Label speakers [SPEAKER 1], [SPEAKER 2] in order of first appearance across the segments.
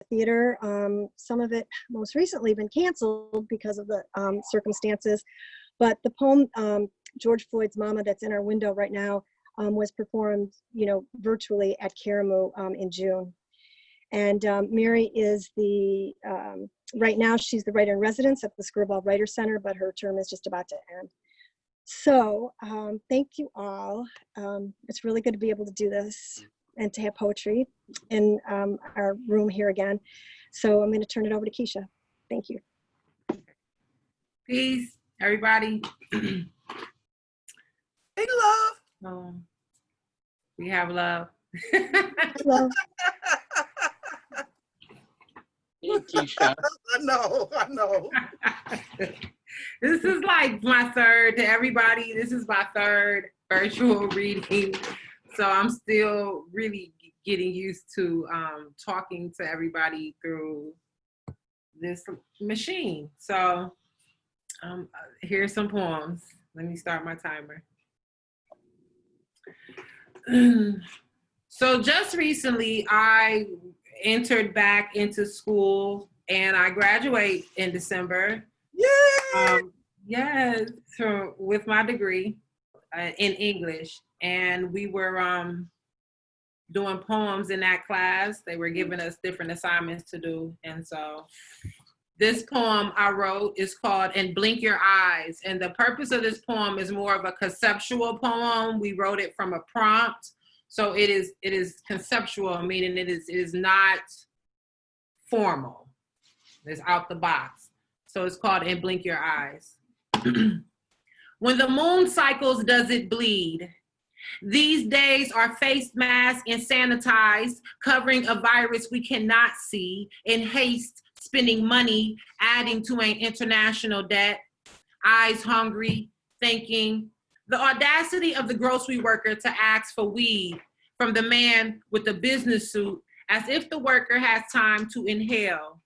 [SPEAKER 1] theater. Some of it most recently been canceled because of the circumstances. But the poem, George Floyd's Mama, that's in our window right now, was performed, virtually at Karamu in June. And Mary is right now she's the writer in residence at the Skirball Writer Center, but her term is just about to end. So thank you all. It's really good to be able to do this and to have poetry in our room here again. So I'm going to turn it over to Kisha. Thank you.
[SPEAKER 2] Peace, everybody.
[SPEAKER 3] Big love.
[SPEAKER 2] Oh, we have love.
[SPEAKER 1] Hello.
[SPEAKER 4] Kisha.
[SPEAKER 3] I know.
[SPEAKER 2] This is like my third, to everybody, this is my third virtual reading. So I'm still really getting used to talking to everybody through this machine. So here's some poems. Let me start my timer. So just recently, I entered back into school and I graduate in December.
[SPEAKER 3] Yay!
[SPEAKER 2] Yes, so with my degree in English. And we were doing poems in that class. They were giving us different assignments to do. And so this poem I wrote is called And Blink Your Eyes. And the purpose of this poem is more of a conceptual poem. We wrote it from a prompt. So it is conceptual, meaning it is not formal. It's out the box. So it's called And Blink Your Eyes. When the moon cycles, does it bleed? These days are face masked and sanitized, covering a virus we cannot see, in haste, spending money, adding to an international debt, eyes hungry, thinking. The audacity of the grocery worker to ask for weed from the man with the business suit, as if the worker has time to inhale.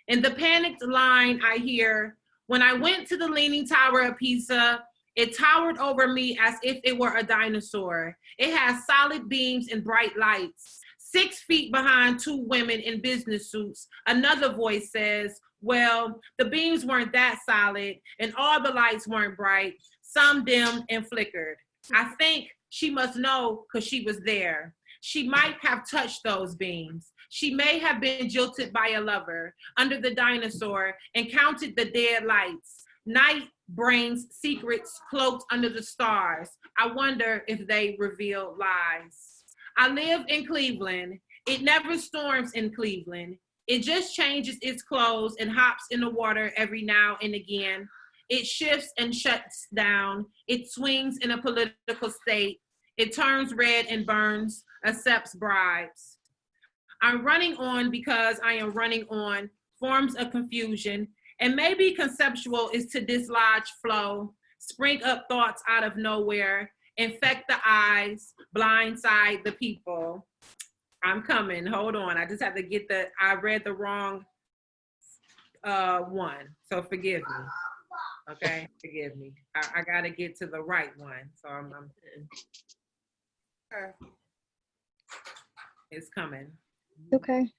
[SPEAKER 2] In the panicked line I hear, when I went to the Leaning Tower of Pisa, it towered over me as if it were a dinosaur. It has solid beams and bright lights. 6 feet behind 2 women in business suits, another voice says, well, the beams weren't that solid and all the lights weren't bright. Some dimmed and flickered. I think she must know because she was there. She might have touched those beams. She may have been jilted by a lover under the dinosaur and counted the dead lights. Night brings secrets cloaked under the stars. I wonder if they reveal lies. I live in Cleveland. It never storms in Cleveland. It just changes its clothes and hops in the water every now and again. It shifts and shuts down. It swings in a political state. It turns red and burns, accepts bribes. I'm running on because I am running on forms of confusion, and maybe conceptual is to dislodge flow, spring up thoughts out of nowhere, infect the eyes, blindside the people. I'm coming, hold on. I just have to get I read the wrong one, so forgive me. Okay, forgive me. I gotta get to the right one, so I'm it's coming.
[SPEAKER 1] Okay.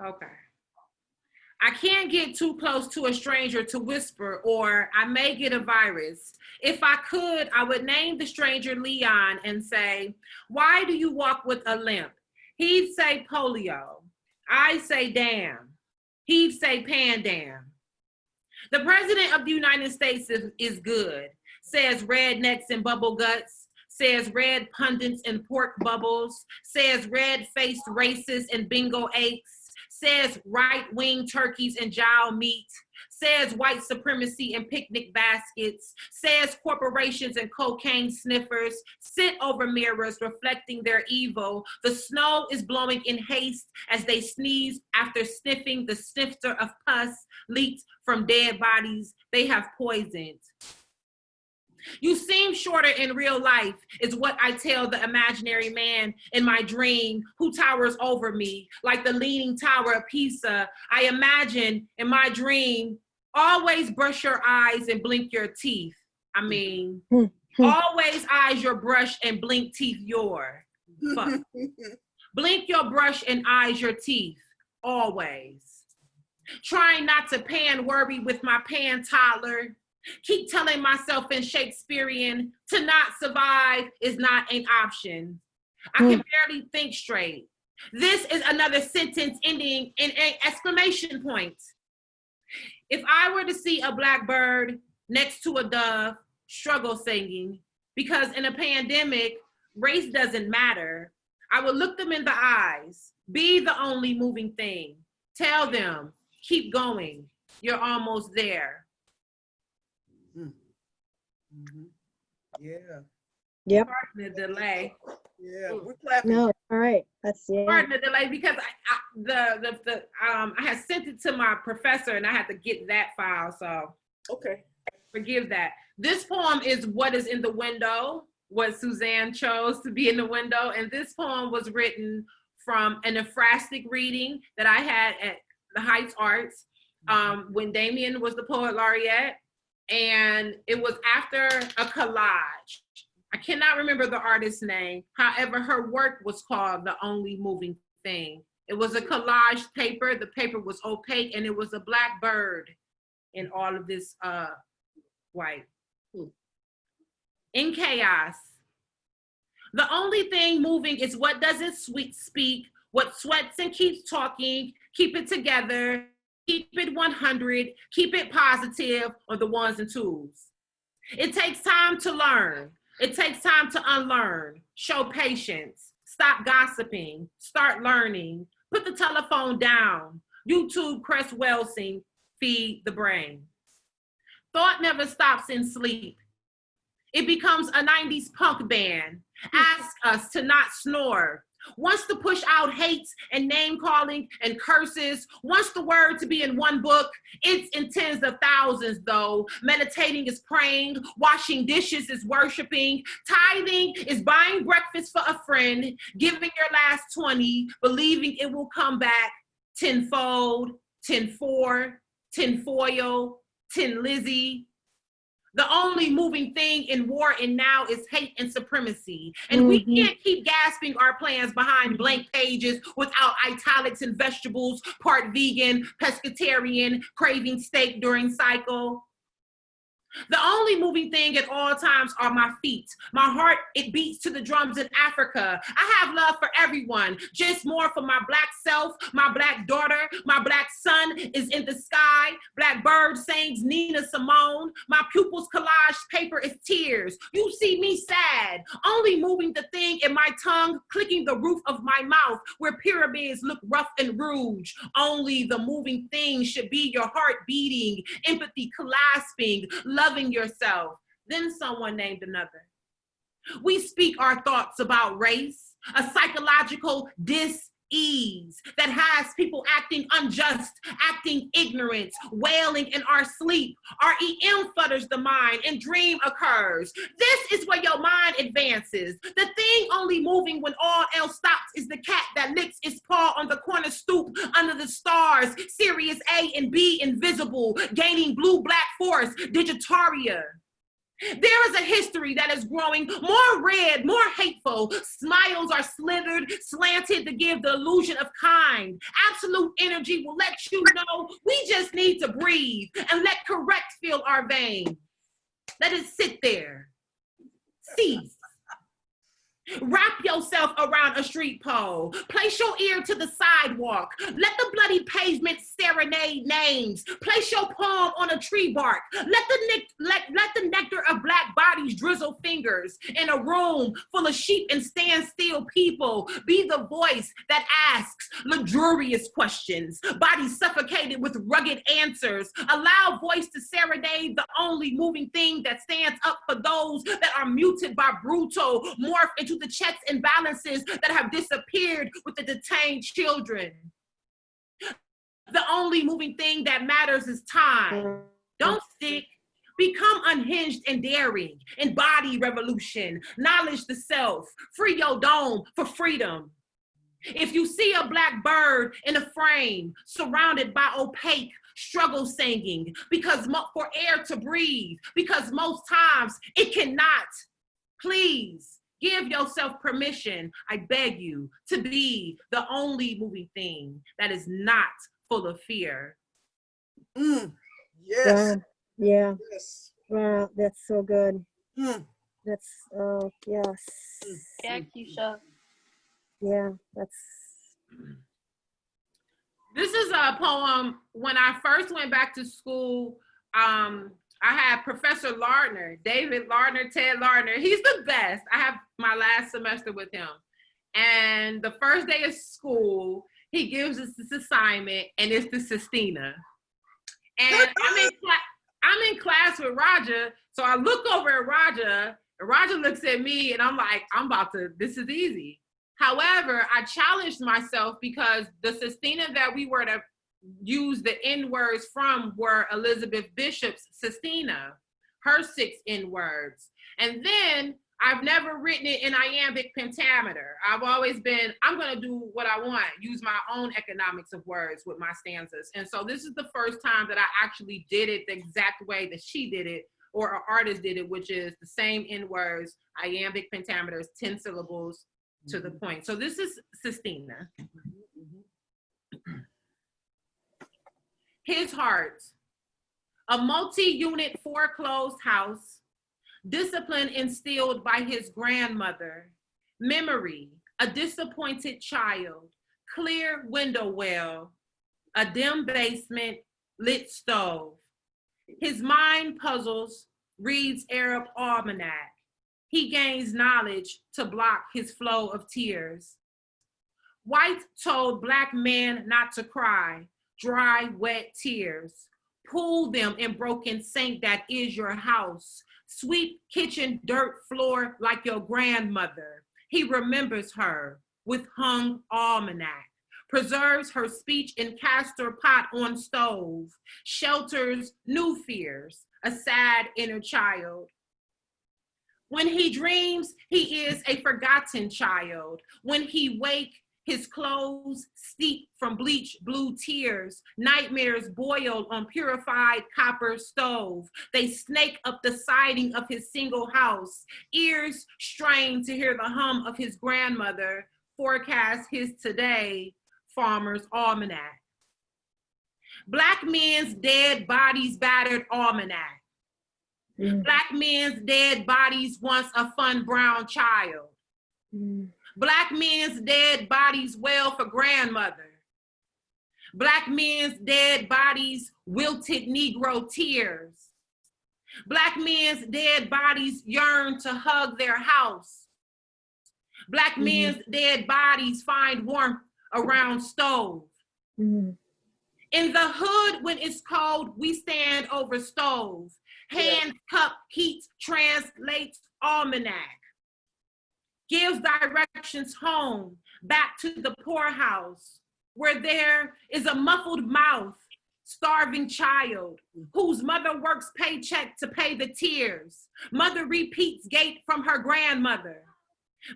[SPEAKER 2] Okay. I can't get too close to a stranger to whisper, or I may get a virus. If I could, I would name the stranger Leon and say, why do you walk with a limp? He'd say polio. I'd say damn. He'd say pandam. The president of the United States is good, says rednecks and bubble guts, says red pundits and pork bubbles, says red-faced racists and bingo aches, says right-wing turkeys and jowl meat, says white supremacy and picnic baskets, says corporations and cocaine sniffers sit over mirrors reflecting their evil. The snow is blowing in haste as they sneeze after sniffing the snifter of pus leaked from dead bodies they have poisoned. You seem shorter in real life, is what I tell the imaginary man in my dream who towers over me like the leaning tower of Pisa. I imagine in my dream, always brush your eyes and blink your teeth. I mean, always eyes your brush and blink teeth your. Fuck. Blink your brush and eyes your teeth, always. Trying not to pan worry with my pan toddler. Keep telling myself in Shakespearean, to not survive is not an option. I can barely think straight. This is another sentence ending in an exclamation point. If I were to see a black bird next to a dove, struggle singing, because in a pandemic, race doesn't matter, I would look them in the eyes, be the only moving thing. Tell them, keep going, you're almost there.
[SPEAKER 3] Mm-hmm. Yeah.
[SPEAKER 1] Yep.
[SPEAKER 2] Pardon the delay.
[SPEAKER 3] Yeah. We're clapping.
[SPEAKER 1] No, all right. That's yeah.
[SPEAKER 2] Pardon the delay, because I had sent it to my professor and I had to get that file, so
[SPEAKER 3] Okay.
[SPEAKER 2] forgive that. This poem is What is in the Window, what Suzanne chose to be in the window, and this poem was written from an ekphrastic reading that I had at the Heights Arts when Damien was the poet laureate, and it was after a collage. I cannot remember the artist's name. However, her work was called The Only Moving Thing. It was a collage paper. The paper was opaque, and it was a black bird in all of this white. In chaos, the only thing moving is what doesn't speak, what sweats and keeps talking, keep it together, keep it 100, keep it positive, or the ones and twos. It takes time to learn. It takes time to unlearn. Show patience. Stop gossiping. Start learning. Put the telephone down. YouTube Cress Welsing, feed the brain. Thought never stops in sleep. It becomes a 90s punk band. Ask us to not snore. Wants to push out hates and name calling and curses. Wants the word to be in one book. It's in tens of thousands though. Meditating is praying. Washing dishes is worshiping. Tithing is buying breakfast for a friend. Giving your last 20. Believing it will come back tenfold, 10-4, tinfoil, tin Lizzie. The only moving thing in war and now is hate and supremacy. And we can't keep gasping our plans behind blank pages without italics and vegetables, part vegan, pescatarian, craving steak during cycle. The only moving thing at all times are my feet. My heart, it beats to the drums in Africa. I have love for everyone, just more for my black self, my black daughter, my black son is in the sky. Black bird sings Nina Simone. My pupils collage paper is tears. You see me sad, only moving the thing in my tongue, clicking the roof of my mouth where pyramids look rough and rude. Only the moving thing should be your heart beating, empathy clasping, loving yourself, then someone named another. We speak our thoughts about race, a psychological dis-ease that has people acting unjust, acting ignorant, wailing in our sleep. Our EM flutters the mind and dream occurs. This is where your mind advances. The thing only moving when all else stops is the cat that licks its paw on the corner stoop under the stars. Sirius A and B invisible, gaining blue-black force, Digitaria. There is a history that is growing more red, more hateful. Smiles are slithered, slanted to give the illusion of kind. Absolute energy will let you know we just need to breathe and let correct fill our veins. Let it sit there. Cease. Wrap yourself around a street pole. Place your ear to the sidewalk. Let the bloody pavement serenade names. Place your palm on a tree bark. Let the nectar of black bodies drizzle fingers. In a room full of sheep and standstill people, be the voice that asks luxurious questions. Bodies suffocated with rugged answers. Allow voice to serenade the only moving thing that stands up for those that are muted by brutal, morph into the checks and balances that have disappeared with the detained children. The only moving thing that matters is time. Don't stick, Become unhinged and daring. Embody revolution. Knowledge the self. Free your dome for freedom. If you see a black bird in a frame surrounded by opaque struggle singing, because for air to breathe, because most times it cannot, please give yourself permission, I beg you, to be the only moving thing that is not full of fear.
[SPEAKER 3] Yes.
[SPEAKER 1] Yeah.
[SPEAKER 3] Yes.
[SPEAKER 1] Wow, that's so good.
[SPEAKER 3] Mm.
[SPEAKER 1] That's, oh, yes.
[SPEAKER 5] Yeah, Kisha.
[SPEAKER 1] Yeah, that's,
[SPEAKER 2] This is a poem. When I first went back to school, I had Professor Lardner, David Lardner, Ted Lardner. He's the best. I have my last semester with him. And the first day of school, he gives us this assignment, and it's the Sestina. And I'm in class with Raja, so I look over at Raja, and Raja looks at me, and I'm like, this is easy. However, I challenged myself because the Sestina that we were to use the N words from were Elizabeth Bishop's Sestina, her 6 N words. And then I've never written it in iambic pentameter. I've always been, I'm gonna do what I want, use my own economics of words with my stanzas. And so this is the first time that I actually did it the exact way that she did it, or an artist did it, which is the same N words, iambic pentameters, 10 syllables to the point. So this is Sestina. His heart, a multi-unit foreclosed house, discipline instilled by his grandmother, memory, a disappointed child, clear window well, a dim basement, lit stove. His mind puzzles, reads Arab almanac. He gains knowledge to block his flow of tears. White told black men not to cry, dry, wet tears. Pool them in broken sink that is your house. Sweep kitchen dirt floor like your grandmother. He remembers her with hung almanac. Preserves her speech in castor pot on stove. Shelters new fears, a sad inner child. When he dreams, he is a forgotten child. When he wake, his clothes steep from bleach blue tears. Nightmares boiled on purified copper stove. They snake up the siding of his single house. Ears strained to hear the hum of his grandmother. Forecast his today, farmer's almanac. Black men's dead bodies battered almanac. Black men's dead bodies once a fun brown child. Black men's dead bodies wail for grandmother. Black men's dead bodies wilted Negro tears. Black men's dead bodies yearn to hug their house. Black men's dead bodies find warmth around stove. In the hood, when it's cold, we stand over stove. Hand cup heat translates almanac. Gives directions home, back to the poorhouse, where there is a muffled mouth, starving child, whose mother works paycheck to pay the tears. Mother repeats gate from her grandmother.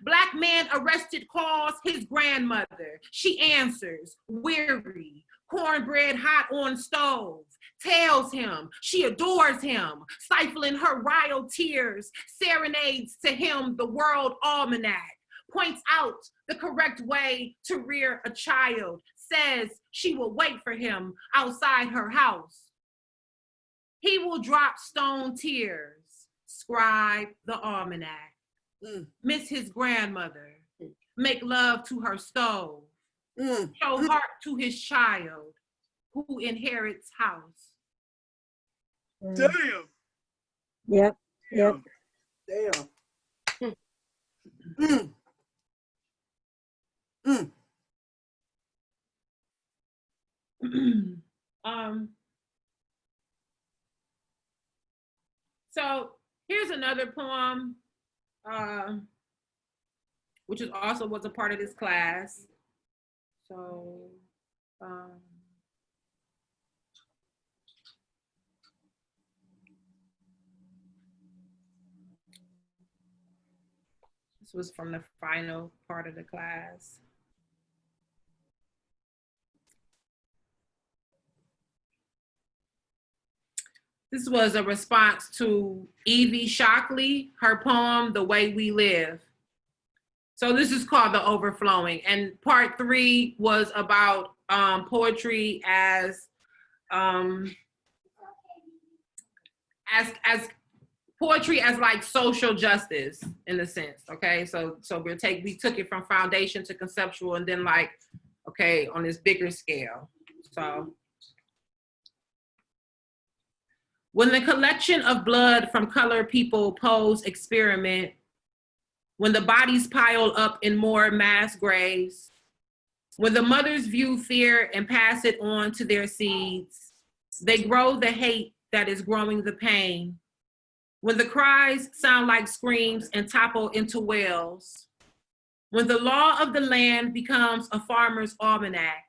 [SPEAKER 2] Black man arrested calls his grandmother. She answers, weary, cornbread hot on stove. Tells him she adores him, stifling her wild tears, serenades to him the world almanac, points out the correct way to rear a child, says she will wait for him outside her house. He will drop stone tears, scribe the almanac, miss his grandmother, make love to her stove, show heart to his child who inherits house.
[SPEAKER 3] Damn.
[SPEAKER 1] Yep.
[SPEAKER 3] Damn.
[SPEAKER 2] So here's another poem, which is also was a part of this class. So, This was from the final part of the class. This was a response to Evie Shockley, her poem, The Way We Live. So this is called The Overflowing. And part 3 was about poetry as poetry as like social justice in a sense, okay? So we took it from foundation to conceptual and then like, okay, on this bigger scale. So, when the collection of blood from colored people pose experiment, when the bodies pile up in more mass graves, when the mothers view fear and pass it on to their seeds, they grow the hate that is growing the pain. When the cries sound like screams and topple into wails, when the law of the land becomes a farmer's almanac,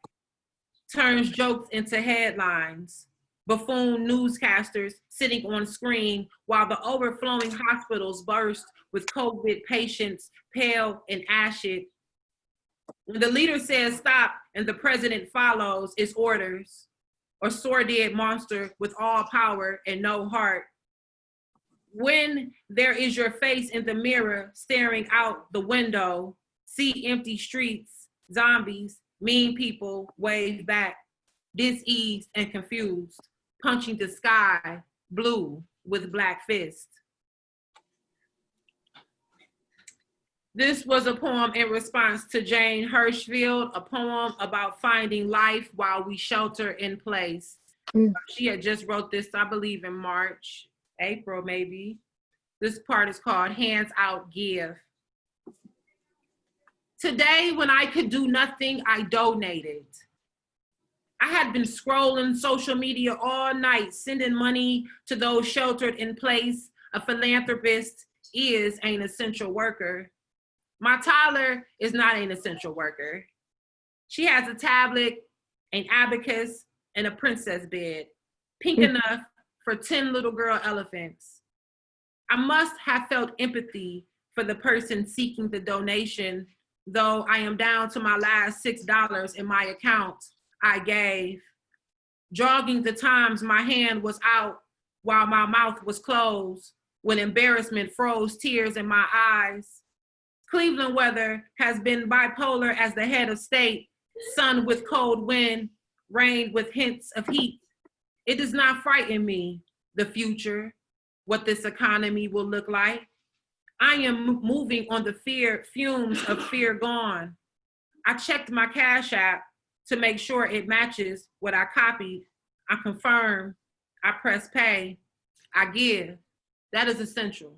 [SPEAKER 2] turns jokes into headlines, buffoon newscasters sitting on screen while the overflowing hospitals burst with COVID patients pale and ashy. When the leader says stop and the president follows its orders, or sordid monster with all power and no heart. When there is your face in the mirror staring out the window, see empty streets, zombies, mean people wave back, diseased and confused, punching the sky blue with black fists. This was a poem in response to Jane Hirschfield, a poem about finding life while we shelter in place. She had just wrote this, I believe, in March, April maybe. This part is called Hands Out Give. Today, when I could do nothing, I donated. I had been scrolling social media all night, sending money to those sheltered in place. A philanthropist is an essential worker. My toddler is not an essential worker. She has a tablet, an abacus, and a princess bed, pink enough for 10 little girl elephants. I must have felt empathy for the person seeking the donation, though I am down to my last $6 in my account I gave. Jogging the times my hand was out while my mouth was closed, when embarrassment froze tears in my eyes. Cleveland weather has been bipolar as the head of state, sun with cold wind, rain with hints of heat. It does not frighten me, the future, what this economy will look like. I am moving on the fumes of fear gone. I checked my Cash App to make sure it matches what I copied. I confirm, I press pay, I give. That is essential.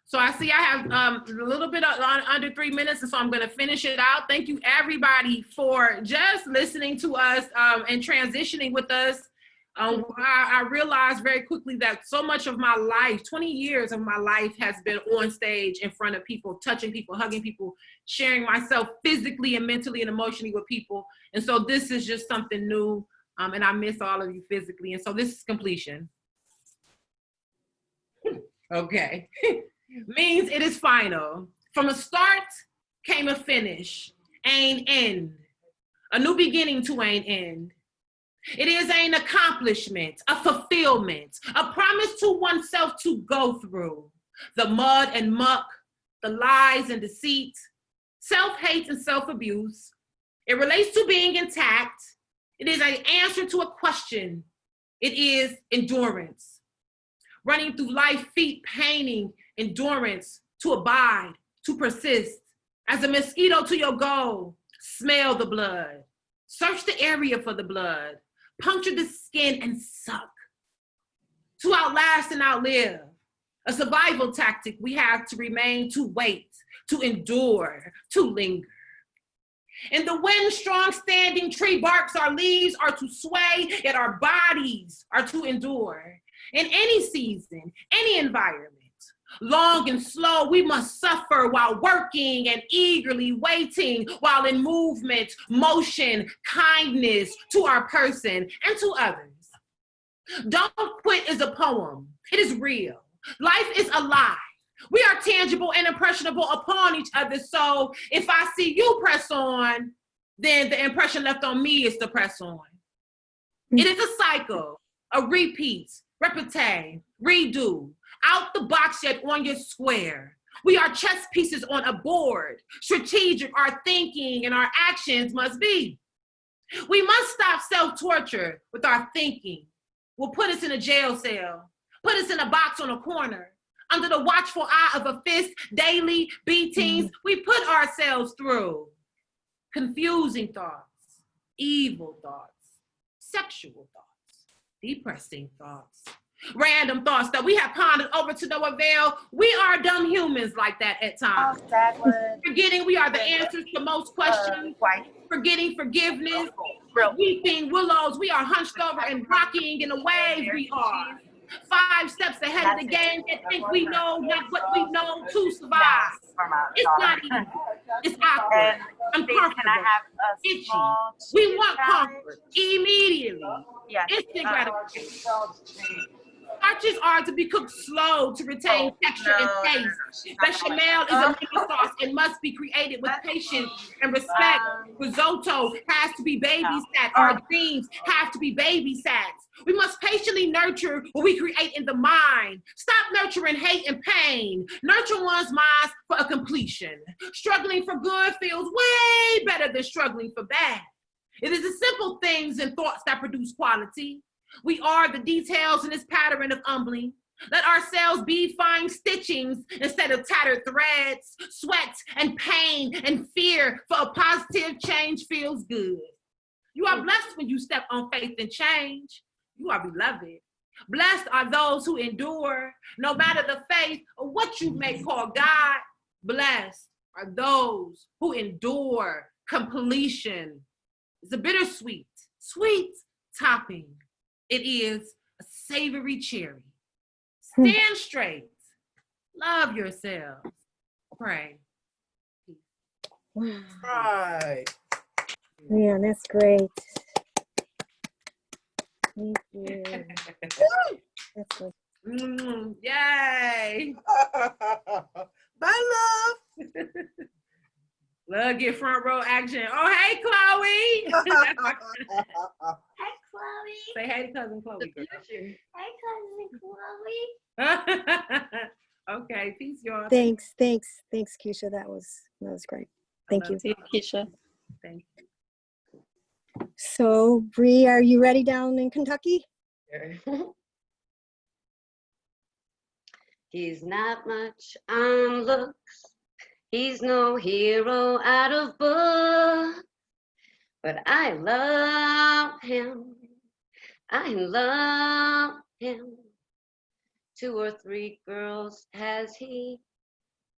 [SPEAKER 2] So I see I have a little bit under 3 minutes, and so I'm gonna finish it out. Thank you everybody for just listening to us and transitioning with us. I realized very quickly that so much of my life, 20 years of my life, has been on stage in front of people, touching people, hugging people, sharing myself physically and mentally and emotionally with people. And so this is just something new, and I miss all of you physically. And so this is completion. Okay. Means it is final. From a start came a finish, an end, a new beginning to an end. It is an accomplishment, a fulfillment, a promise to oneself to go through the mud and muck, the lies and deceit, self-hate and self-abuse. It relates to being intact. It is an answer to a question. It is endurance. Running through life, feet painting, endurance, to abide, to persist. As a mosquito to your goal, smell the blood. Search the area for the blood. Puncture the skin and suck. To outlast and outlive. A survival tactic we have to remain, to wait, to endure, to linger. In the wind, strong standing tree barks, our leaves are to sway, yet our bodies are to endure. In any season, any environment, long and slow, we must suffer while working and eagerly waiting, while in movement, motion, kindness to our person and to others. Don't Quit is a poem. It is real. Life is alive. We are tangible and impressionable upon each other. So if I see you press on, then the impression left on me is to press on. It is a cycle, a repeat, repete, redo, out the box yet on your square. We are chess pieces on a board. Strategic, our thinking and our actions must be. We must stop self-torture with our thinking. Will put us in a jail cell, put us in a box on a corner. Under the watchful eye of a fist, daily beatings, we put ourselves through. Confusing thoughts, evil thoughts, sexual thoughts, depressing thoughts, random thoughts that we have pondered over to no avail. We are dumb humans like that at times. Forgetting we are the answers to most questions, forgetting forgiveness, weeping willows, we are hunched over and rocking in the waves we are. 5 steps ahead of the game that think we know not what we know to survive. It's not easy. It's awkward, uncomfortable, itchy. We want comfort immediately. Instant gratification. Starches are to be cooked slow to retain texture and taste. Bechamel is a lemon sauce and must be created with patience and respect. Risotto has to be babysat. Our dreams have to be babysat. We must patiently nurture what we create in the mind. Stop nurturing hate and pain. Nurture one's mind for a completion. Struggling for good feels way better than struggling for bad. It is the simple things and thoughts that produce quality. We are the details in this pattern of humbling. Let ourselves be fine stitchings instead of tattered threads. Sweat and pain and fear for a positive change feels good. You are blessed when you step on faith and change. You are beloved. Blessed are those who endure, no matter the faith or what you may call God. Blessed are those who endure completion. It's a bittersweet, sweet topping. It is a savory cherry. Stand straight. Love yourselves. Pray.
[SPEAKER 3] Right.
[SPEAKER 1] Yeah, that's great. Thank you. That's good.
[SPEAKER 2] Yay.
[SPEAKER 3] Bye, love.
[SPEAKER 2] Love get front row action. Oh, hey, Chloe.
[SPEAKER 5] Hi, Chloe.
[SPEAKER 2] Say hey to cousin Chloe. Girl.
[SPEAKER 5] Hi, cousin Chloe.
[SPEAKER 2] Okay, peace, y'all.
[SPEAKER 1] Thanks, Kisha. That was great. Thank you.
[SPEAKER 5] See you, Kisha.
[SPEAKER 2] Thank you.
[SPEAKER 1] So, Bree, are you ready down in Kentucky?
[SPEAKER 6] He's not much on looks. He's no hero out of book. But I love him. I love him. 2 or 3 girls has he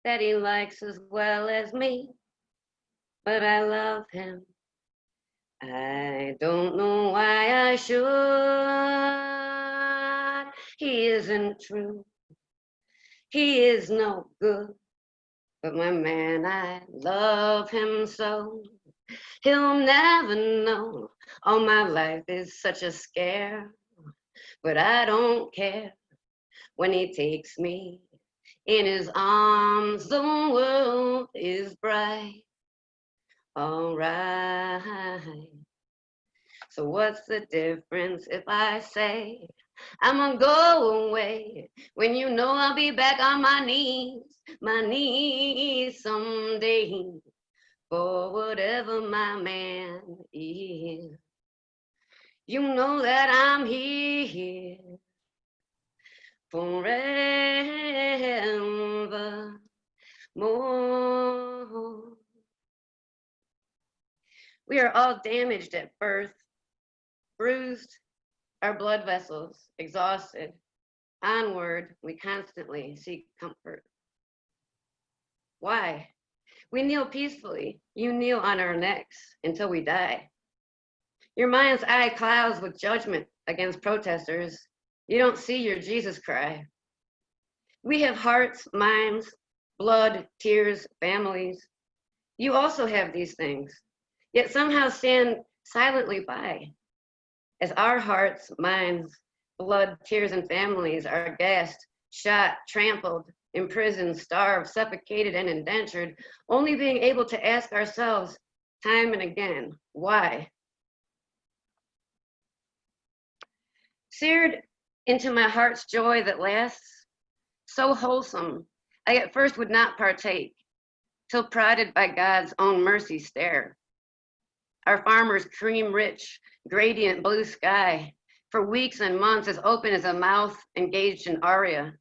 [SPEAKER 6] that he likes as well as me. But I love him. I don't know why I should. He isn't true. He is no good. But my man, I love him so. He'll never know. All my life is such a scare. But I don't care. When he takes me in his arms, the world is bright. All right. So what's the difference if I say I'ma go away when you know I'll be back on my knees someday for whatever my man is. You know that I'm here forever more. We are all damaged at birth, bruised, our blood vessels exhausted. Onward, we constantly seek comfort. Why? We kneel peacefully. You kneel on our necks until we die. Your mind's eye clouds with judgment against protesters. You don't see your Jesus cry. We have hearts, minds, blood, tears, families. You also have these things, yet somehow stand silently by. As our hearts, minds, blood, tears, and families are gassed, shot, trampled, imprisoned, starved, suffocated, and indentured, only being able to ask ourselves time and again, why? Seared into my heart's joy that lasts, so wholesome, I at first would not partake, till prodded by God's own mercy stare. Our farmer's cream-rich, gradient blue sky, for weeks and months as open as a mouth engaged in aria,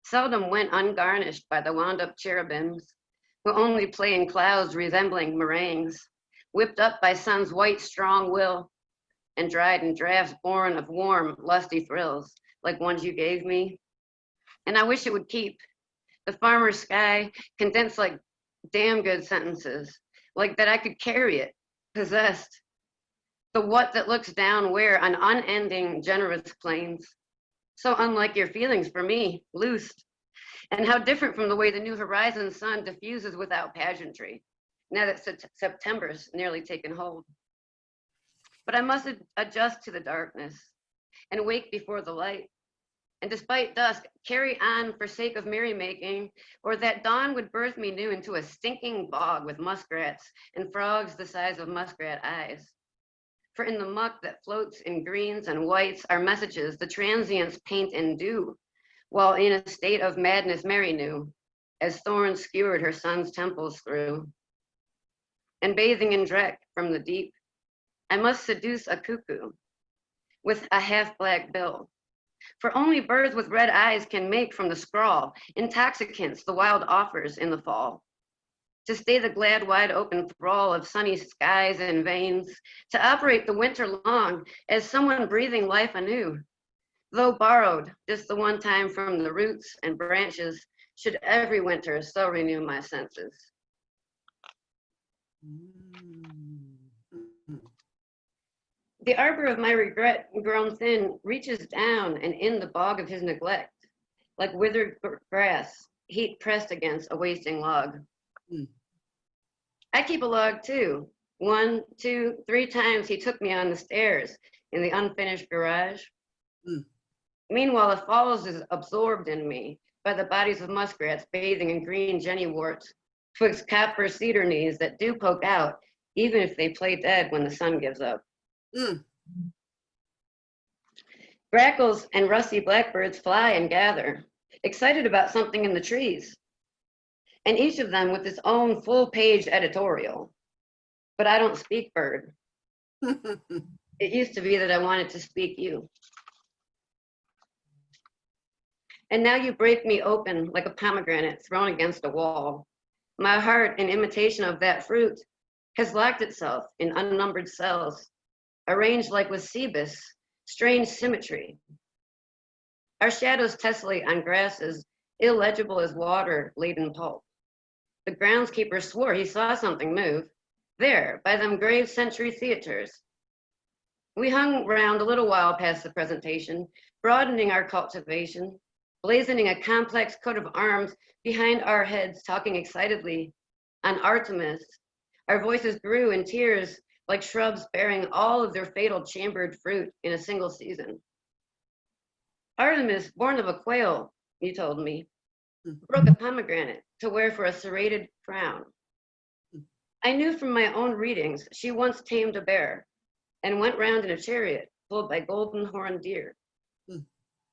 [SPEAKER 6] seldom went ungarnished by the wound-up cherubims, who only play in clouds resembling meringues, whipped up by sun's white, strong will, and dried in drafts born of warm, lusty thrills, like ones you gave me. And I wish it would keep. The farmer's sky condensed like damn good sentences, like that I could carry it, possessed. The what that looks down where on unending, generous plains, so unlike your feelings for me, loosed. And how different from the way the new horizon sun diffuses without pageantry, now that September's nearly taken hold. But I must adjust to the darkness and wake before the light. And despite dusk, carry on for sake of merrymaking, or that dawn would birth me new into a stinking bog with muskrats and frogs the size of muskrat eyes. For in the muck that floats in greens and whites are messages the transients paint and dew, while in a state of madness Mary knew, as thorns skewered her son's temples through. And bathing in dreck from the deep, I must seduce a cuckoo with a half-black bill. For only birds with red eyes can make from the scrawl intoxicants the wild offers in the fall. To stay the glad wide open thrall of sunny skies and veins, to operate the winter long as someone breathing life anew. Though borrowed just the one time from the roots and branches, should every winter so renew my senses. The arbor of my regret, grown thin, reaches down and in the bog of his neglect, like withered grass, heat pressed against a wasting log. I keep a log too. 1, 2, 3 times he took me on the stairs in the unfinished garage. Meanwhile, the falls is absorbed in me by the bodies of muskrats bathing in green jennyworts, twixt copper cedar knees that do poke out, even if they play dead when the sun gives up. Grackles and rusty blackbirds fly and gather, excited about something in the trees, and each of them with its own full-page editorial. But I don't speak bird. It used to be that I wanted to speak you. And now you break me open like a pomegranate thrown against a wall. My heart, in imitation of that fruit, has locked itself in unnumbered cells, arranged like with Cebus, strange symmetry. Our shadows tessellate on grasses, illegible as water-laden pulp. The groundskeeper swore he saw something move, there, by them grave century theaters. We hung round a little while past the presentation, broadening our cultivation, blazoning a complex coat of arms behind our heads, talking excitedly on Artemis. Our voices grew in tears like shrubs bearing all of their fatal chambered fruit in a single season. Artemis, born of a quail, you told me, broke a pomegranate to wear for a serrated crown. I knew from my own readings she once tamed a bear and went round in a chariot pulled by golden horned deer.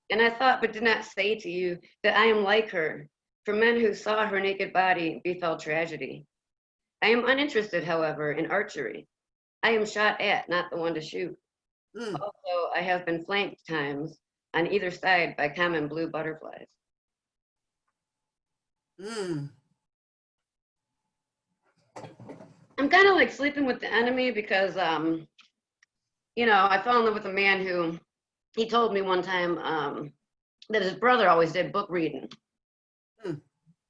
[SPEAKER 6] And I thought but did not say to you that I am like her, for men who saw her naked body befell tragedy. I am uninterested, however, in archery. I am shot at, not the one to shoot. Also, I have been flanked times on either side by common blue butterflies. I'm kind of like sleeping with the enemy because, you know, I fell in love with a man who, he told me one time that his brother always did book reading.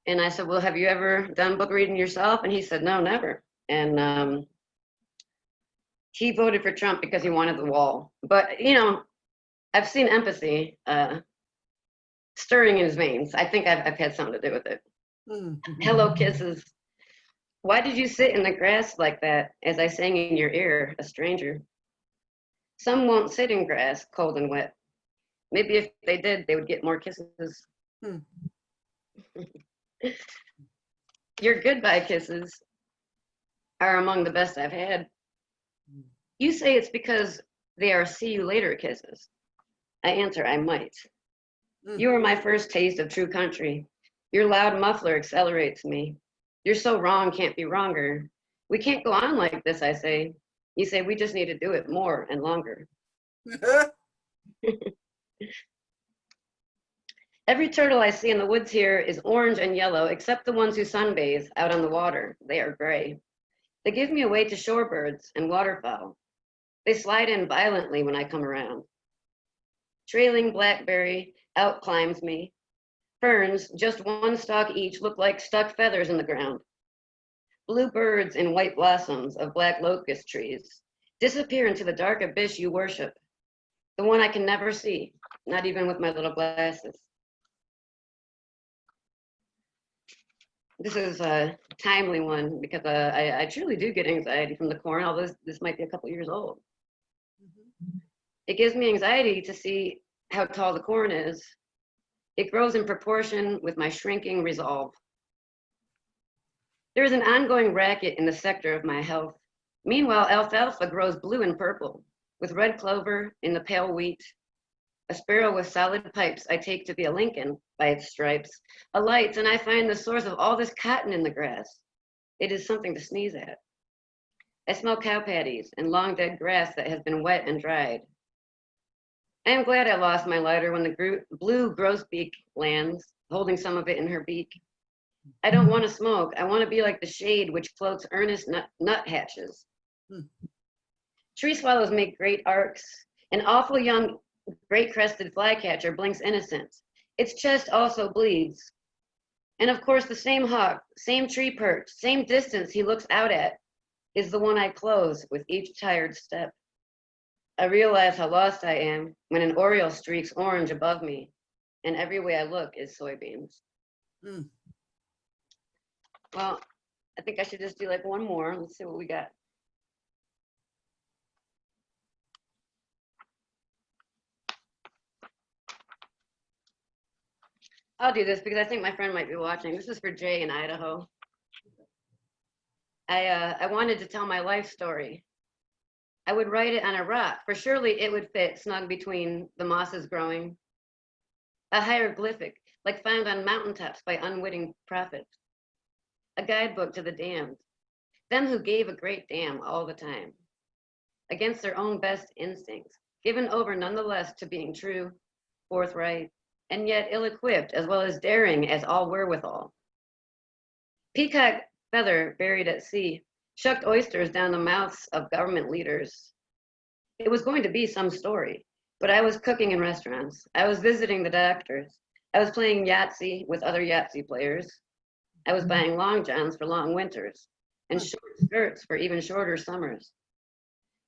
[SPEAKER 6] And I said, well, have you ever done book reading yourself? And he said, no, never. And he voted for Trump because he wanted the wall. But, you know, I've seen empathy stirring in his veins. I think I've had something to do with it. Hello, kisses. Why did you sit in the grass like that as I sang in your ear, a stranger? Some won't sit in grass, cold and wet. Maybe if they did, they would get more kisses.
[SPEAKER 3] Hmm.
[SPEAKER 6] Your goodbye kisses are among the best I've had. You say it's because they are see you later kisses. I answer, I might.
[SPEAKER 3] Mm.
[SPEAKER 6] You are my first taste of true country. Your loud muffler accelerates me. You're so wrong, can't be wronger. We can't go on like this, I say. You say we just need to do it more and longer. Every turtle I see in the woods here is orange and yellow, except the ones who sunbathe out on the water. They are gray. They give me away to shorebirds and waterfowl. They slide in violently when I come around. Trailing blackberry out climbs me. Ferns, just one stalk each, look like stuck feathers in the ground. Blue birds in white blossoms of black locust trees disappear into the dark abyss you worship, the one I can never see, not even with my little glasses. This is a timely one because I truly do get anxiety from the corn, although this might be a couple years old. It gives me anxiety to see how tall the corn is. It grows in proportion with my shrinking resolve. There is an ongoing racket in the sector of my health. Meanwhile, alfalfa grows blue and purple, with red clover in the pale wheat. A sparrow with solid pipes I take to be a Lincoln by its stripes, alights, and I find the source of all this cotton in the grass. It is something to sneeze at. I smell cow patties and long dead grass that has been wet and dried. I am glad I lost my lighter when the blue grosbeak lands, holding some of it in her beak. I don't want to smoke. I want to be like the shade which floats earnest nuthatches. Tree swallows make great arcs. An awful young great-crested flycatcher blinks innocent. Its chest also bleeds. And of course, the same hawk, same tree perch, same distance he looks out at is the one I close with each tired step. I realize how lost I am when an oriole streaks orange above me, and every way I look is soybeans.
[SPEAKER 3] Mm.
[SPEAKER 6] Well, I think I should just do like one more. Let's see what we got. I'll do this because I think my friend might be watching. This is for Jay in Idaho. I wanted to tell my life story. I would write it on a rock, for surely it would fit snug between the mosses growing. A hieroglyphic, like found on mountaintops by unwitting prophets. A guidebook to the damned, them who gave a great damn all the time, against their own best instincts, given over nonetheless to being true, forthright, and yet ill-equipped as well as daring as all wherewithal. Peacock feather buried at sea, shucked oysters down the mouths of government leaders. It was going to be some story, but I was cooking in restaurants. I was visiting the doctors. I was playing Yahtzee with other Yahtzee players. I was buying long johns for long winters and short skirts for even shorter summers.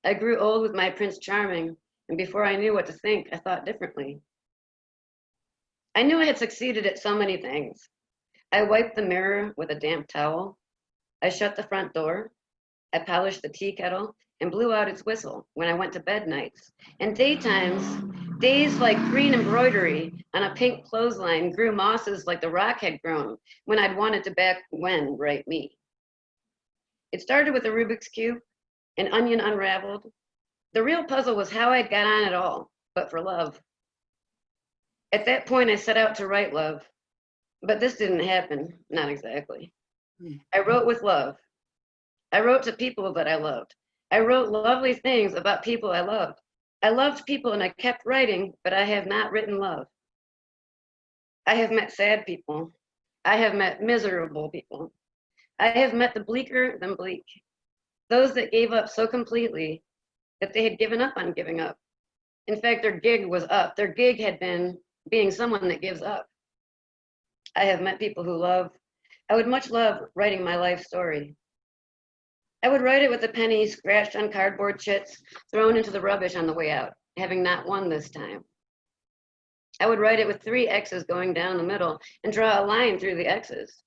[SPEAKER 6] I grew old with my Prince Charming, and before I knew what to think, I thought differently. I knew I had succeeded at so many things. I wiped the mirror with a damp towel. I shut the front door. I polished the tea kettle and blew out its whistle when I went to bed nights. And daytimes, days like green embroidery on a pink clothesline grew mosses like the rock had grown when I'd wanted to back when write me. It started with a Rubik's Cube, an onion unraveled. The real puzzle was how I'd got on at all, but for love. At that point, I set out to write love, but this didn't happen, not exactly. I wrote with love. I wrote to people that I loved. I wrote lovely things about people I loved. I loved people and I kept writing, but I have not written love. I have met sad people. I have met miserable people. I have met the bleaker than bleak, those that gave up so completely that they had given up on giving up. In fact, their gig was up. Their gig had been being someone that gives up. I have met people who love. I would much love writing my life story. I would write it with a penny scratched on cardboard chits, thrown into the rubbish on the way out, having not won this time. I would write it with 3 X's going down the middle and draw a line through the X's.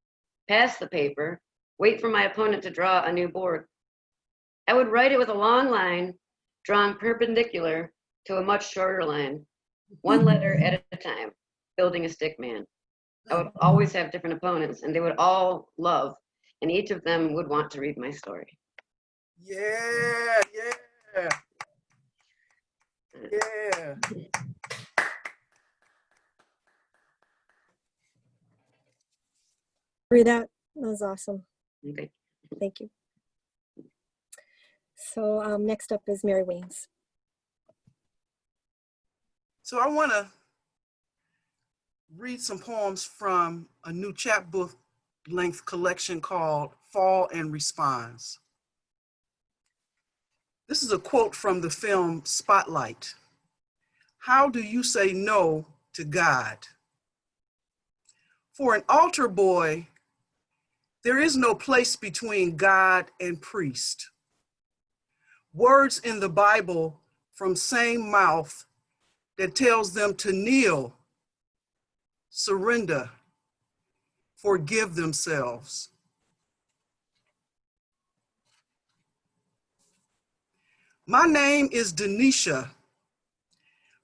[SPEAKER 6] Pass the paper, wait for my opponent to draw a new board. I would write it with a long line, drawn perpendicular to a much shorter line, 1 letter at a time, building a stick man. I would always have different opponents, and they would all love, and each of them would want to read my story.
[SPEAKER 3] Yeah, yeah, yeah.
[SPEAKER 1] Bree, that was awesome.
[SPEAKER 6] Okay.
[SPEAKER 1] Thank you. So next up is Mary Weems.
[SPEAKER 3] So I want to read some poems from a new chapbook length collection called Fall and Response. This is a quote from the film Spotlight. How do you say no to God? For an altar boy, there is no place between God and priest. Words in the Bible from same mouth that tells them to kneel, surrender, forgive themselves. My name is Denisha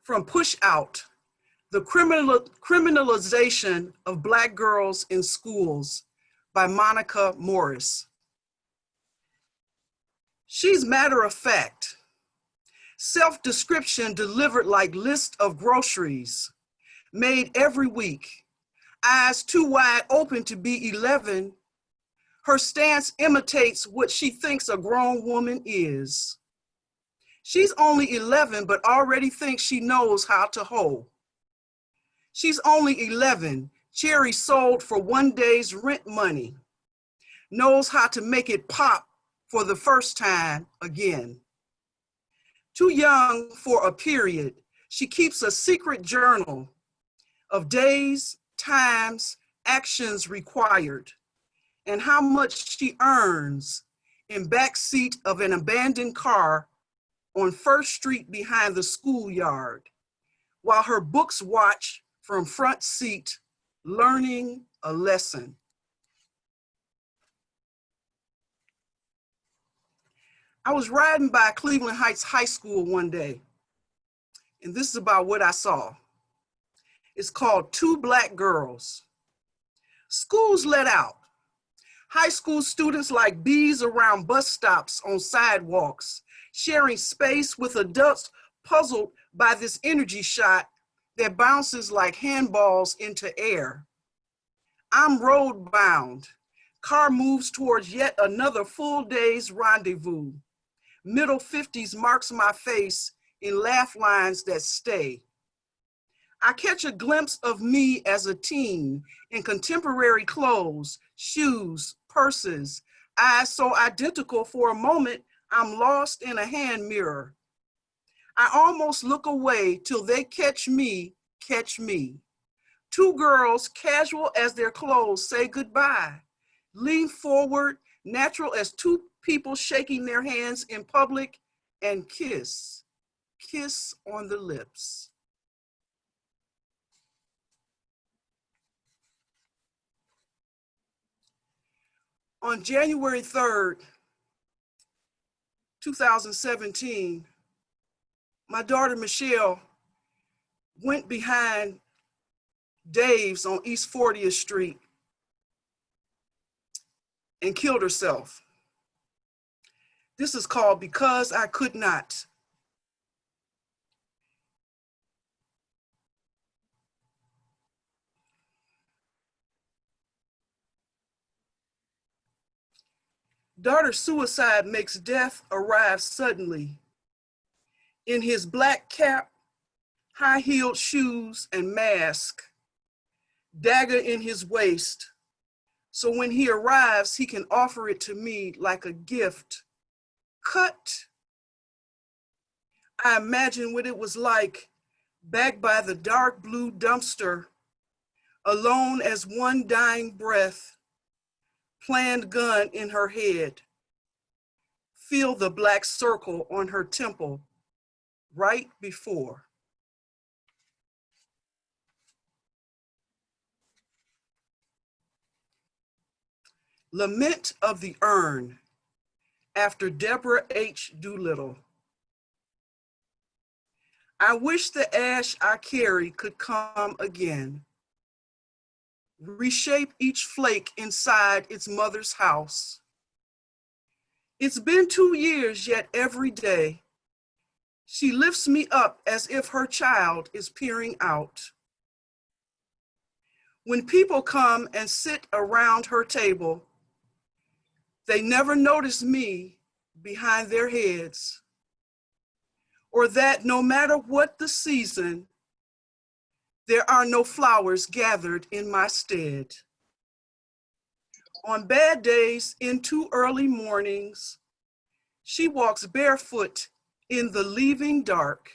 [SPEAKER 3] from Push Out, the criminalization of Black girls in schools by Monica Morris. She's matter of fact, self-description delivered like list of groceries, made every week, eyes too wide open to be 11. Her stance imitates what she thinks a grown woman is. She's only 11, but already thinks she knows how to hoe. She's only 11, cherry sold for one day's rent money, knows how to make it pop for the first time again. Too young for a period, she keeps a secret journal of days, times, actions required, and how much she earns in backseat of an abandoned car on First Street behind the schoolyard, while her books watch from front seat, learning a lesson. I was riding by Cleveland Heights High School one day, and this is about what I saw. It's called Two Black Girls. Schools let out. High school students like bees around bus stops on sidewalks, sharing space with adults puzzled by this energy shot that bounces like handballs into air. I'm road bound. Car moves towards yet another full day's rendezvous. Middle 50s marks my face in laugh lines that stay. I catch a glimpse of me as a teen in contemporary clothes, shoes, purses, eyes so identical for a moment, I'm lost in a hand mirror. I almost look away till they catch me. Two girls, casual as their clothes, say goodbye. Lean forward, natural as two people shaking their hands in public, and kiss. Kiss on the lips. On January 3rd, 2017, my daughter Michelle went behind Dave's on East 40th Street and killed herself. This is called Because I Could Not. Daughter's suicide makes death arrive suddenly. In his black cap, high-heeled shoes and mask, dagger in his waist. So when he arrives, he can offer it to me like a gift. Cut. I imagine what it was like back by the dark blue dumpster, alone as one dying breath, planned gun in her head. Feel the black circle on her temple right before. Lament of the Urn, after Deborah H. Doolittle. I wish the ash I carry could come again. reshape each flake inside its mother's house. It's been 2 years, yet every day, she lifts me up as if her child is peering out. When people come and sit around her table, they never notice me behind their heads, or that no matter what the season, there are no flowers gathered in my stead. On bad days, in too early mornings, she walks barefoot in the leaving dark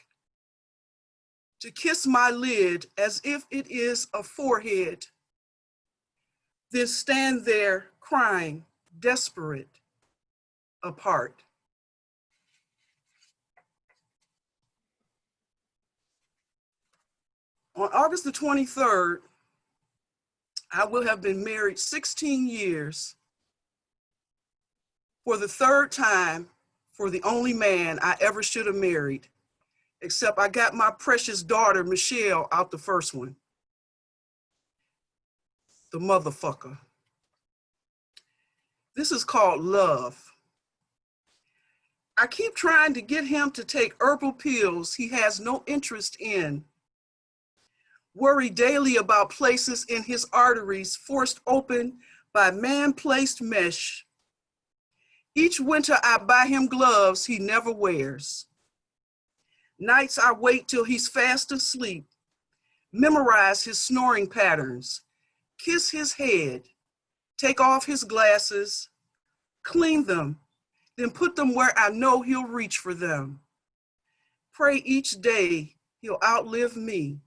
[SPEAKER 3] to kiss my lid as if it is a forehead, then stand there crying, desperate, apart. On August the 23rd, I will have been married 16 years for the third time for the only man I ever should have married, except I got my precious daughter, Michelle, out the first one. The motherfucker. This is called love. I keep trying to get him to take herbal pills he has no interest in. Worry daily about places in his arteries forced open by man-placed mesh. Each winter I buy him gloves he never wears. Nights I wait till he's fast asleep, memorize his snoring patterns, kiss his head, take off his glasses, clean them, then put them where I know he'll reach for them. Pray each day he'll outlive me,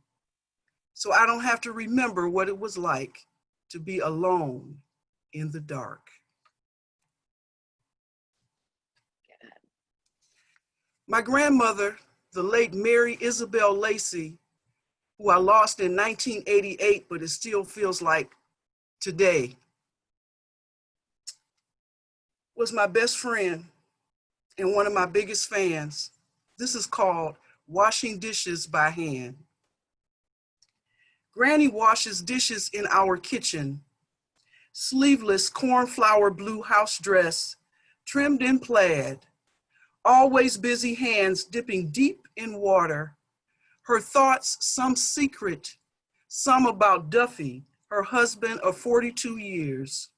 [SPEAKER 3] so I don't have to remember what it was like to be alone in the dark. My grandmother, the late Mary Isabel Lacey, who I lost in 1988, but it still feels like today, was my best friend and one of my biggest fans. This is called washing dishes by hand. Granny washes dishes in our kitchen, sleeveless cornflower blue house dress, trimmed in plaid, always busy hands dipping deep in water. Her thoughts, some secret, some about Duffy, her husband of 42 years.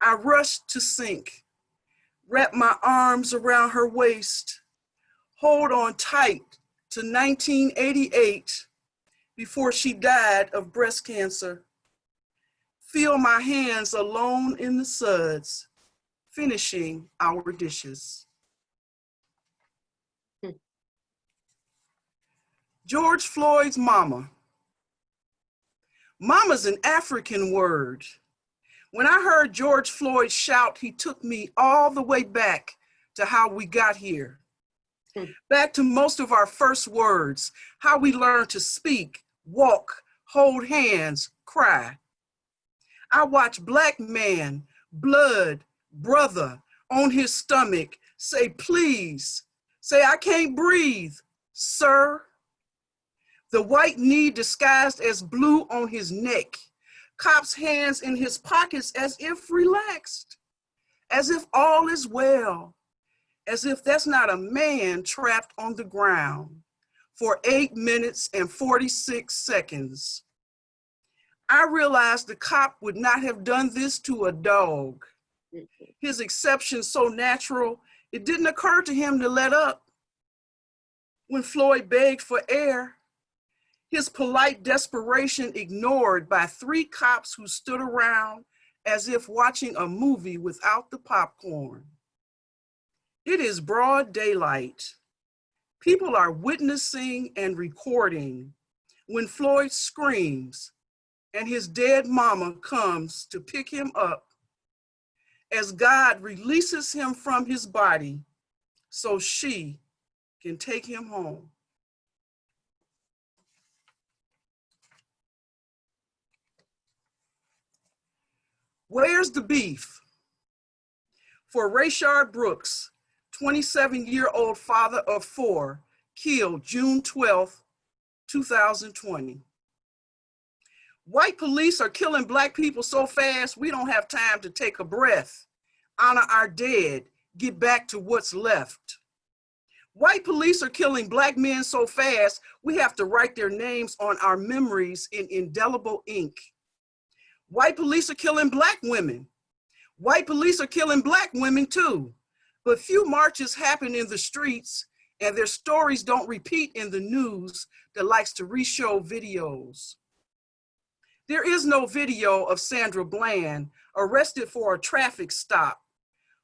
[SPEAKER 3] I rushed to sink, wrap my arms around her waist, hold on tight to 1988 before she died of breast cancer. Feel my hands alone in the suds, finishing our dishes. George Floyd's mama. Mama's an African word. When I heard George Floyd shout, he took me all the way back to how we got here. Back to most of our first words, how we learned to speak, walk, hold hands, cry. I watch black man, blood, brother, on his stomach, say please, say I can't breathe, sir. The white knee disguised as blue on his neck, cop's hands in his pockets as if relaxed, as if all is well, as if that's not a man trapped on the ground for 8 minutes and 46 seconds. I realized the cop would not have done this to a dog. His exception so natural, it didn't occur to him to let up. When Floyd begged for air, his polite desperation ignored by 3 cops who stood around as if watching a movie without the popcorn. It is broad daylight. People are witnessing and recording when Floyd screams and his dead mama comes to pick him up as God releases him from his body so she can take him home. Where's the beef? For Rayshard Brooks, 27-year-old father of 4, killed June 12, 2020. White police are killing Black people so fast, we don't have time to take a breath. Honor our dead, get back to what's left. White police are killing Black men so fast, we have to write their names on our memories in indelible ink. White police are killing Black women. White police are killing Black women too. But few marches happen in the streets, and their stories don't repeat in the news that likes to re-show videos. There is no video of Sandra Bland arrested for a traffic stop,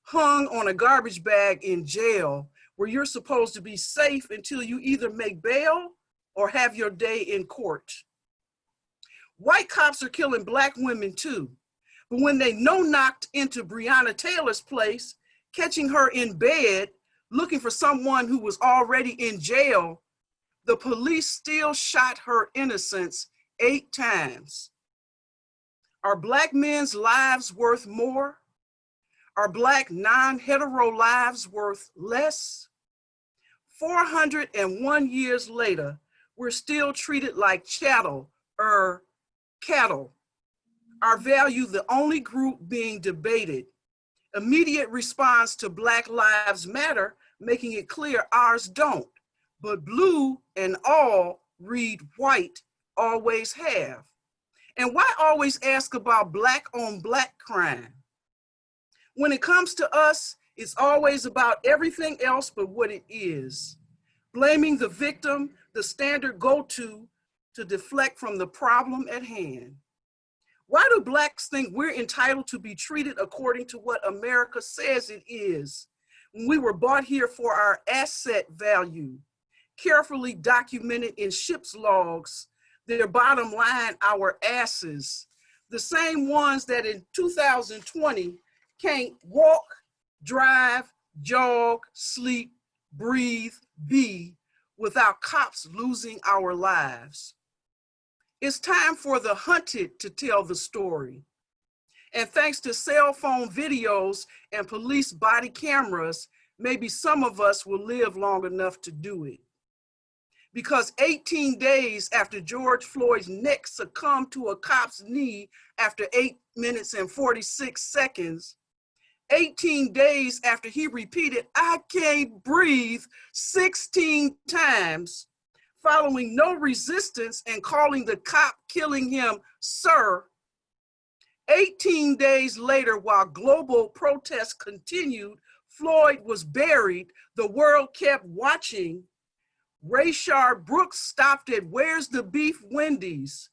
[SPEAKER 3] hung on a garbage bag in jail, where you're supposed to be safe until you either make bail or have your day in court. White cops are killing Black women too, but when they no-knocked into Breonna Taylor's place, catching her in bed, looking for someone who was already in jail, the police still shot her innocence 8 times. Are Black men's lives worth more? Are Black non-hetero lives worth less? 401 years later, we're still treated like chattel or cattle. Our value, the only group being debated. Immediate response to Black Lives Matter, making it clear ours don't, but blue and all read white, always have. And why always ask about Black on Black crime? When it comes to us, it's always about everything else but what it is. Blaming the victim, the standard go-to to deflect from the problem at hand. Why do Blacks think we're entitled to be treated according to what America says it is, when we were brought here for our asset value, carefully documented in ship's logs, their bottom line, our asses, the same ones that in 2020 can't walk, drive, jog, sleep, breathe, be, without cops losing our lives. It's time for the hunted to tell the story. And thanks to cell phone videos and police body cameras, maybe some of us will live long enough to do it. Because 18 days after George Floyd's neck succumbed to a cop's knee after 8 minutes and 46 seconds, 18 days after he repeated, "I can't breathe," 16 times, following no resistance and calling the cop killing him, "Sir." 18 days later, while global protests continued, Floyd was buried, the world kept watching. Rayshard Brooks stopped at Where's the Beef Wendy's,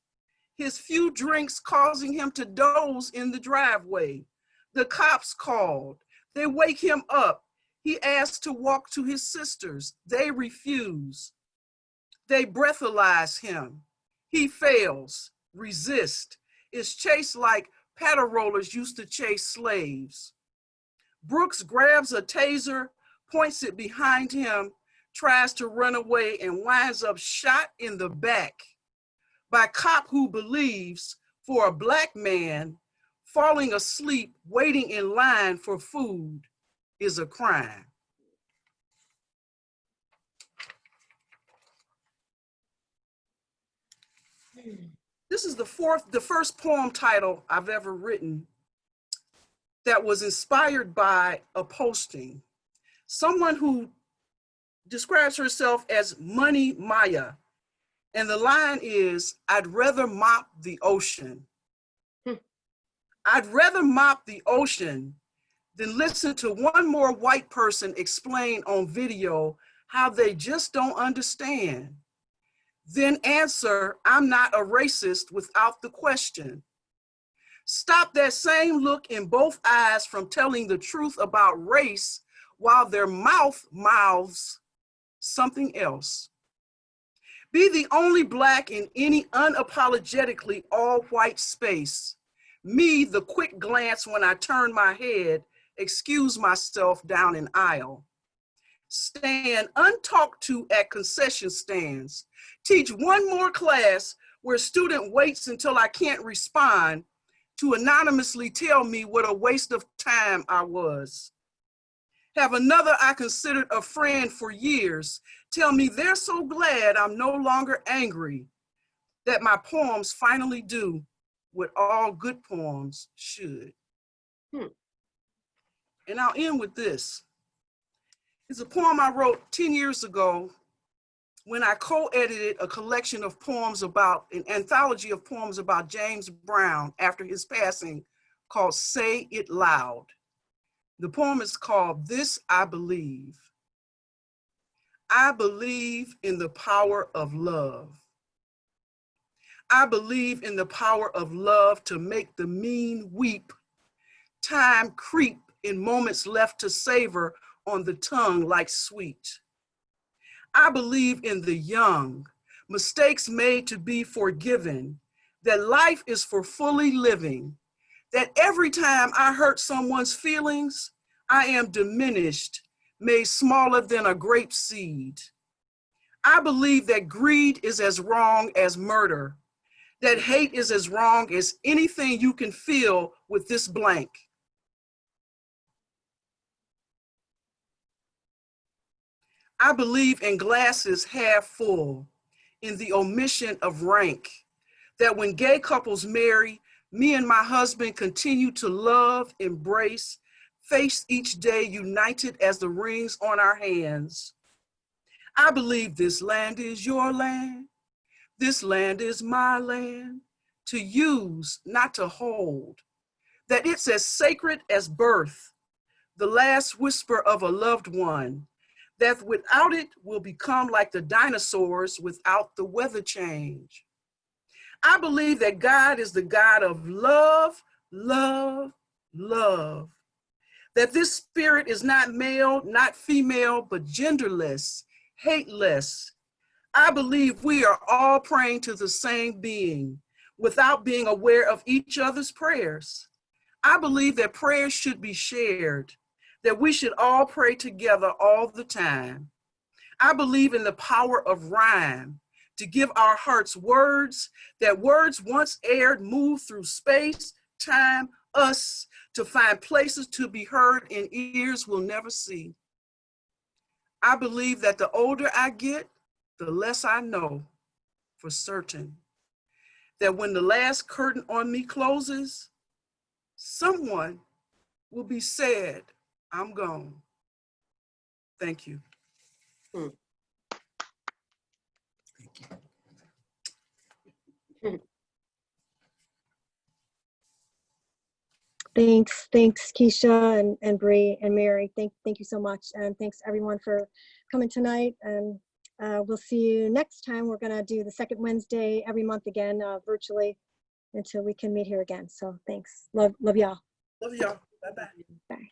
[SPEAKER 3] his few drinks causing him to doze in the driveway. The cops called. They wake him up. He asks to walk to his sisters. They refuse. They breathalyze him. He fails, resist, is chased like paddle rollers used to chase slaves. Brooks grabs a taser, points it behind him, tries to run away, and winds up shot in the back by a cop who believes for a Black man, falling asleep waiting in line for food is a crime. This is the first poem title I've ever written that was inspired by a posting. Someone who describes herself as Money Maya. And the line is, "I'd rather mop the ocean." I'd rather mop the ocean than listen to one more white person explain on video how they just don't understand. Then answer, "I'm not a racist," without the question. Stop that same look in both eyes from telling the truth about race while their mouth mouths something else. Be the only Black in any unapologetically all-white space. Me, the quick glance when I turn my head, excuse myself down an aisle. Stand untalked to at concession stands. Teach one more class where a student waits until I can't respond to anonymously tell me what a waste of time I was. Have another I considered a friend for years tell me they're so glad I'm no longer angry. that my poems finally do what all good poems should. And I'll end with this. It's a poem I wrote 10 years ago when I co-edited a collection of poems about, an anthology of poems about James Brown after his passing called Say It Loud. The poem is called This I Believe. I believe in the power of love. I believe in the power of love to make the mean weep, time creep in moments left to savor on the tongue like sweet. I believe in the young, mistakes made to be forgiven, that life is for fully living, that every time I hurt someone's feelings, I am diminished, made smaller than a grape seed. I believe that greed is as wrong as murder, that hate is as wrong as anything you can feel with this blank. I believe in glasses half full, in the omission of rank, that when gay couples marry, me and my husband continue to love, embrace, face each day united as the rings on our hands. I believe this land is your land, this land is my land, to use, not to hold, that it's as sacred as birth, the last whisper of a loved one, that without it will become like the dinosaurs without the weather change. I believe that God is the God of love, love, love. That this spirit is not male, not female, but genderless, hateless. I believe we are all praying to the same being without being aware of each other's prayers. I believe that prayers should be shared, that we should all pray together all the time. I believe in the power of rhyme to give our hearts words, that words once aired move through space, time, us, to find places to be heard and ears will never see. I believe that the older I get, the less I know for certain. That when the last curtain on me closes, someone will be sad, I'm gone. Thank you.
[SPEAKER 1] Thanks, Kisha and Bree and Mary. Thank you so much, and thanks everyone for coming tonight. And we'll see you next time. We're gonna do the second Wednesday every month again, virtually, until we can meet here again. So thanks. Love y'all.
[SPEAKER 3] Love y'all. Bye-bye.
[SPEAKER 1] Bye.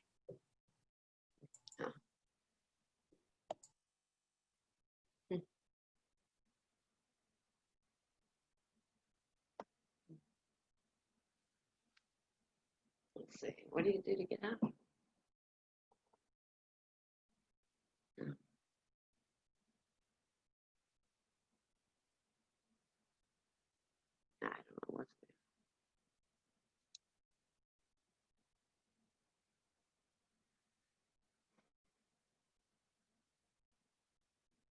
[SPEAKER 6] Let's see, what do you do to get out?